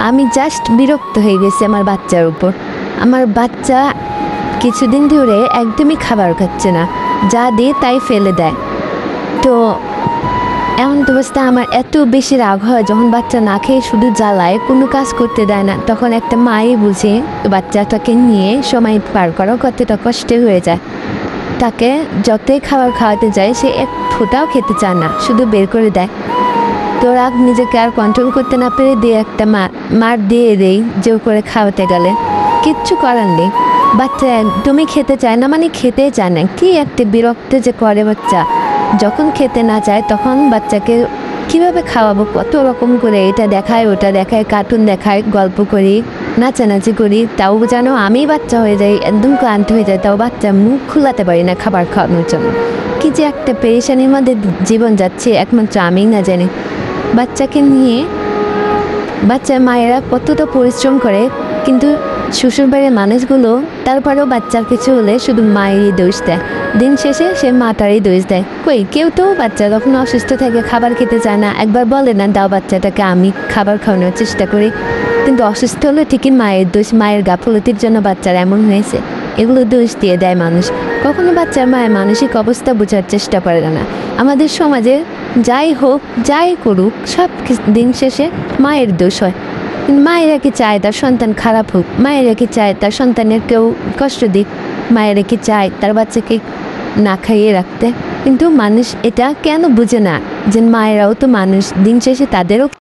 আমি জাস্ট বিরক্ত হয়ে গেছি আমার বাচ্চার উপর। আমার বাচ্চা কিছুদিন ধরে একদমই খাবার খাচ্ছে না, যা দিয়ে তাই ফেলে দেয়। তো এমন অবস্থা আমার এত বেশি রাগ হয় যখন বাচ্চা না খেয়ে শুধু জ্বালায়, কোনো কাজ করতে দেয় না। তখন একটা মাই বুঝে বাচ্চাটাকে নিয়ে সময় পার করা কতটা কষ্ট হয়ে যায়। তাকে যতই খাবার খাওয়াতে যায় সে এক ফোঁটাও খেতে চায় না, শুধু বের করে দেয়। তো রাগ নিজেকে আর কন্ট্রোল করতে না পেরে দিয়ে একটা মার দিয়ে দেই জোর করে খাওয়াতে গেলে। কিচ্ছু করার নেই, বাচ্চা একদমই খেতে চায় না, মানে খেতেই চায় না। কি একটা বিরক্ত যে করে বাচ্চা, যখন খেতে না চায় তখন বাচ্চাকে কিভাবে খাওয়াবো, কত রকম করে এটা দেখায় ওটা দেখায়, কার্টুন দেখায়, গল্প করি, নাচানাচি করি, তাও যেন আমি বাচ্চা হয়ে যাই, একদম ক্লান্ত হয়ে যায়, তাও বাচ্চা মুখ খোলাতে পারি না খাবার খাওয়ানোর জন্য। কি যে একটা পেরেশানির মধ্যে জীবন যাচ্ছে একমাত্র আমিই না জানি। বাচ্চাকে নিয়ে বাচ্চার মায়েরা কতটা পরিশ্রম করে, কিন্তু শ্বশুরবাড়ির মানুষগুলো তারপরেও বাচ্চার কিছু হলে শুধু মায়েরই দোষ দেয়। দিন শেষে সে মাটারই দোষ দেয়। কই কেউ তো বাচ্চা যখন অসুস্থ থাকে খাবার খেতে চায় না, একবার বলে না দাও বাচ্চাটাকে আমি খাবার খাওয়ানোর চেষ্টা করি। কিন্তু অসুস্থ হলে ঠিকই মায়ের দোষ, মায়ের গাফলতির জন্য বাচ্চার এমন হয়েছে, এগুলো দোষ দিয়ে দেয় মানুষ। কখনো বাচ্চার মায়ের মানসিক অবস্থা বোঝার চেষ্টা করে না। আমাদের সমাজে যাই হোক যাই করুক সব দিন শেষে মায়ের দোষ হয়। মায়েরা কি চায় তার সন্তান খারাপ হোক? মায়েরা কি চায় তার সন্তানের কেউ কষ্ট দিক? মায়েরা কি চায় তার বাচ্চাকে না খাইয়ে রাখতে? কিন্তু মানুষ এটা কেন বুঝে না যে মায়েরাও তো মানুষ, দিন শেষে তাদেরও